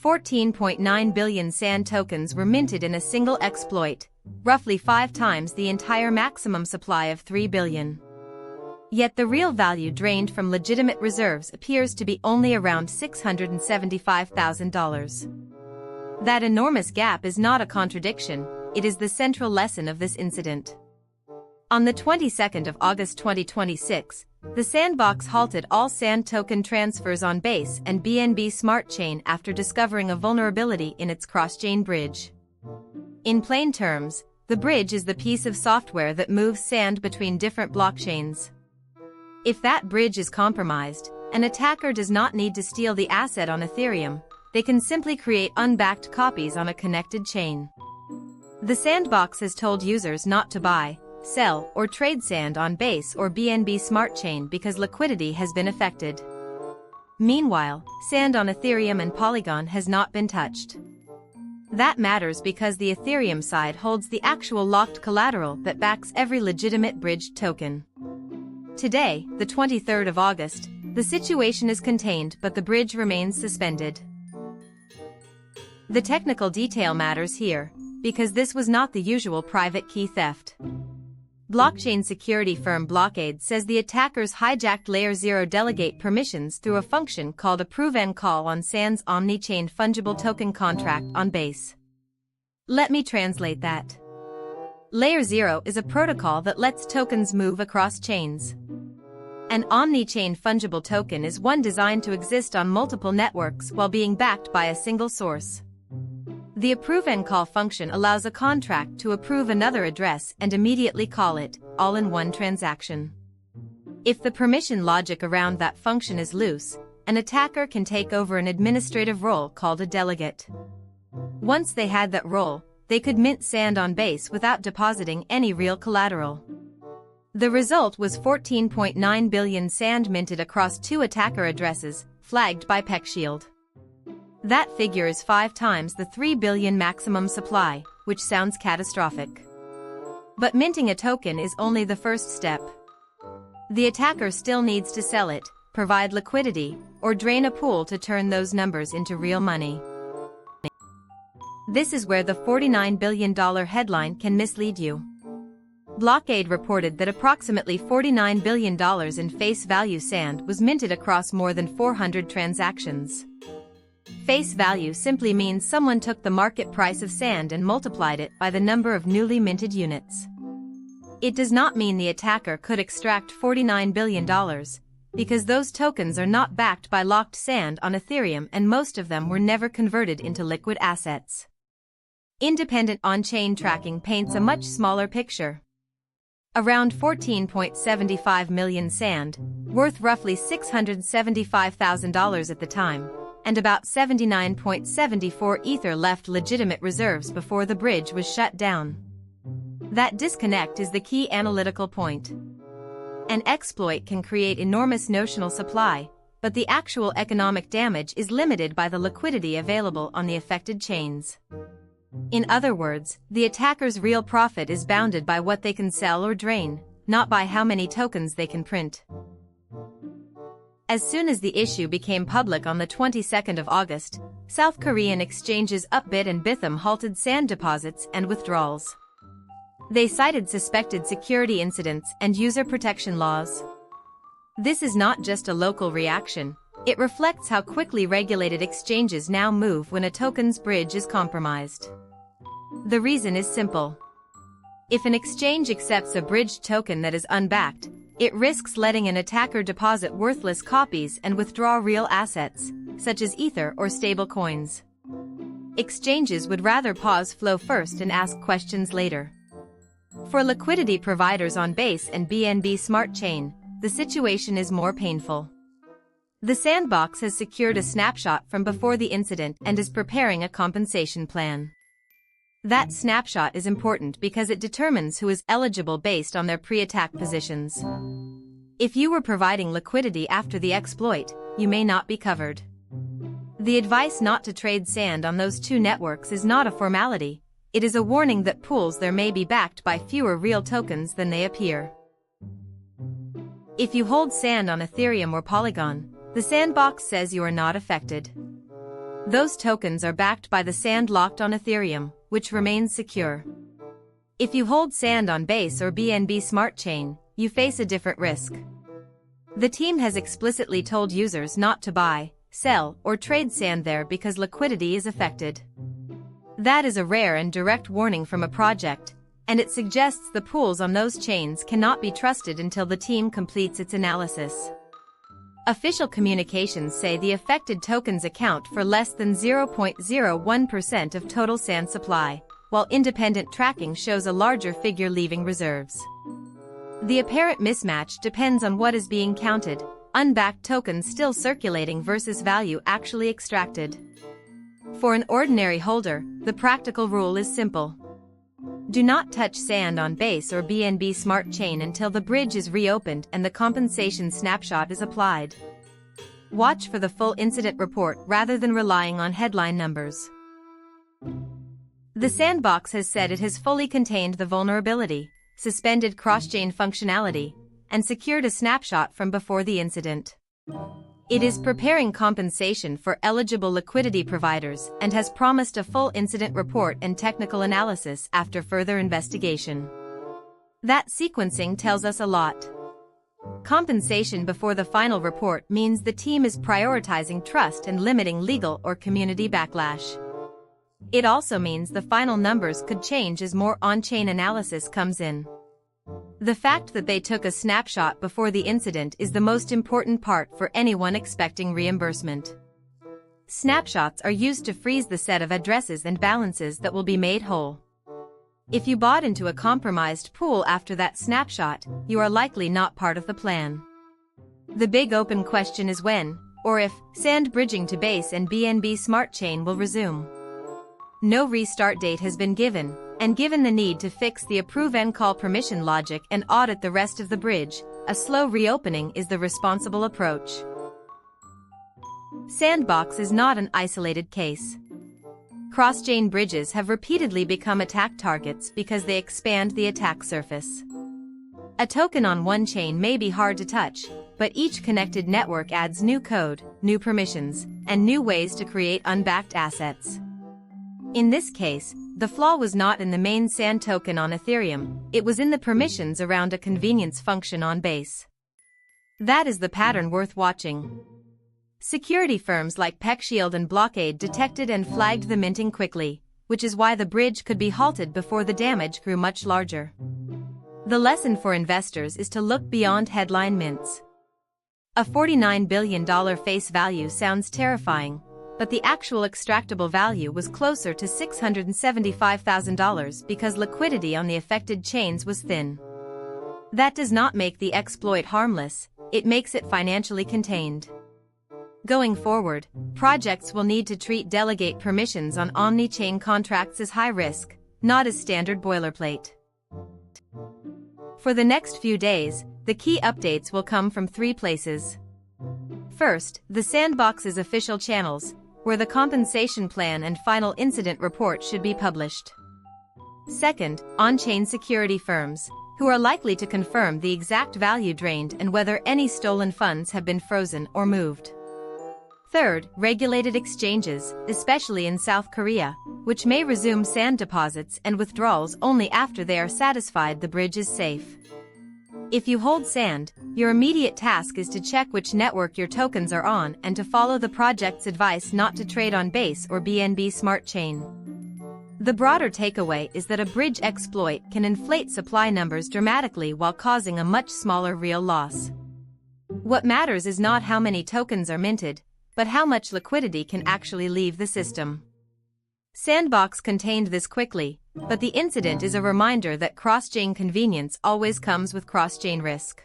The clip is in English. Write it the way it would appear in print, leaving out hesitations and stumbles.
14.9 billion SAND tokens were minted in a single exploit, roughly 5 times the entire maximum supply of 3 billion. Yet the real value drained from legitimate reserves appears to be only around $675,000. That enormous gap is not a contradiction, it is the central lesson of this incident. On the 22nd of August 2026, the Sandbox halted all SAND token transfers on Base and BNB Smart Chain after discovering a vulnerability in its cross-chain bridge. In plain terms, the bridge is the piece of software that moves SAND between different blockchains. If that bridge is compromised, an attacker does not need to steal the asset on Ethereum, they can simply create unbacked copies on a connected chain. The Sandbox has told users not to buy, sell, or trade SAND on Base or BNB Smart Chain because liquidity has been affected. Meanwhile, SAND on Ethereum and Polygon has not been touched. That matters because the Ethereum side holds the actual locked collateral that backs every legitimate bridged token. Today, the 23rd of August, the situation is contained but the bridge remains suspended. The technical detail matters here, because this was not the usual private key theft. Blockchain security firm Blockaid says the attackers hijacked LayerZero Delegate permissions through a function called approveAndCall on SAND's omni-chain fungible token contract on Base. Let me translate that. LayerZero is a protocol that lets tokens move across chains. An omni-chain fungible token is one designed to exist on multiple networks while being backed by a single source. The approveAndCall function allows a contract to approve another address and immediately call it, all in one transaction. If the permission logic around that function is loose, an attacker can take over an administrative role called a delegate. Once they had that role, they could mint SAND on Base without depositing any real collateral. The result was 14.9 billion SAND minted across 2 attacker addresses, flagged by PeckShield. That figure is 5 times the 3 billion maximum supply, which sounds catastrophic. But minting a token is only the first step. The attacker still needs to sell it, provide liquidity, or drain a pool to turn those numbers into real money. This is where the $49 billion headline can mislead you. Blockaid reported that approximately $49 billion in face value SAND was minted across more than 400 transactions. Face value simply means someone took the market price of SAND and multiplied it by the number of newly minted units. It does not mean the attacker could extract $49 billion, because those tokens are not backed by locked SAND on Ethereum and most of them were never converted into liquid assets. Independent on-chain tracking paints a much smaller picture. Around 14.75 million SAND, worth roughly $675,000 at the time, and about 79.74 Ether left legitimate reserves before the bridge was shut down. That disconnect is the key analytical point. An exploit can create enormous notional supply, but the actual economic damage is limited by the liquidity available on the affected chains. In other words, the attacker's real profit is bounded by what they can sell or drain, not by how many tokens they can print. As soon as the issue became public on the 22nd of August, South Korean exchanges Upbit and Bithumb halted SAND deposits and withdrawals. They cited suspected security incidents and user protection laws. This is not just a local reaction, it reflects how quickly regulated exchanges now move when a token's bridge is compromised. The reason is simple. If an exchange accepts a bridged token that is unbacked, it risks letting an attacker deposit worthless copies and withdraw real assets, such as Ether or stable coins. Exchanges would rather pause flow first and ask questions later. For liquidity providers on Base and BNB Smart Chain, the situation is more painful. The Sandbox has secured a snapshot from before the incident and is preparing a compensation plan. That snapshot is important because it determines who is eligible based on their pre-attack positions. If you were providing liquidity after the exploit, you may not be covered. The advice not to trade SAND on those 2 networks is not a formality, it is a warning that pools there may be backed by fewer real tokens than they appear. If you hold SAND on Ethereum or Polygon, the Sandbox says you are not affected. Those tokens are backed by the SAND locked on Ethereum, which remains secure. If you hold SAND on Base or BNB Smart Chain, you face a different risk. The team has explicitly told users not to buy, sell, or trade SAND there because liquidity is affected. That is a rare and direct warning from a project, and it suggests the pools on those chains cannot be trusted until the team completes its analysis. Official communications say the affected tokens account for less than 0.01% of total SAND supply, while independent tracking shows a larger figure leaving reserves. The apparent mismatch depends on what is being counted: unbacked tokens still circulating versus value actually extracted. For an ordinary holder, the practical rule is simple. Do not touch SAND on Base or BNB Smart Chain until the bridge is reopened and the compensation snapshot is applied. Watch for the full incident report rather than relying on headline numbers. The Sandbox has said it has fully contained the vulnerability, suspended cross-chain functionality, and secured a snapshot from before the incident. It is preparing compensation for eligible liquidity providers and has promised a full incident report and technical analysis after further investigation. That sequencing tells us a lot. Compensation before the final report means the team is prioritizing trust and limiting legal or community backlash. It also means the final numbers could change as more on-chain analysis comes in. The fact that they took a snapshot before the incident is the most important part for anyone expecting reimbursement. Snapshots are used to freeze the set of addresses and balances that will be made whole. If you bought into a compromised pool after that snapshot, you are likely not part of the plan. The big open question is when, or if, SAND bridging to Base and BNB Smart Chain will resume. No restart date has been given, and given the need to fix the approveAndCall permission logic and audit the rest of the bridge, a slow reopening is the responsible approach. Sandbox is not an isolated case. Cross-chain bridges have repeatedly become attack targets because they expand the attack surface. A token on one chain may be hard to touch, but each connected network adds new code, new permissions, and new ways to create unbacked assets. In this case, the flaw was not in the main SAND token on Ethereum, it was in the permissions around a convenience function on Base. That is the pattern worth watching. Security firms like PeckShield and Blockaid detected and flagged the minting quickly, which is why the bridge could be halted before the damage grew much larger. The lesson for investors is to look beyond headline mints. A $49 billion face value sounds terrifying, but the actual extractable value was closer to $675,000 because liquidity on the affected chains was thin. That does not make the exploit harmless, it makes it financially contained. Going forward, projects will need to treat delegate permissions on omni-chain contracts as high risk, not as standard boilerplate. For the next few days, the key updates will come from three places. First, the Sandbox's official channels, where the compensation plan and final incident report should be published. Second, on-chain security firms, who are likely to confirm the exact value drained and whether any stolen funds have been frozen or moved. Third, regulated exchanges, especially in South Korea, which may resume SAND deposits and withdrawals only after they are satisfied the bridge is safe. If you hold SAND, your immediate task is to check which network your tokens are on and to follow the project's advice not to trade on Base or BNB Smart Chain. The broader takeaway is that a bridge exploit can inflate supply numbers dramatically while causing a much smaller real loss. What matters is not how many tokens are minted, but how much liquidity can actually leave the system. Sandbox contained this quickly, but the incident is a reminder that cross-chain convenience always comes with cross-chain risk.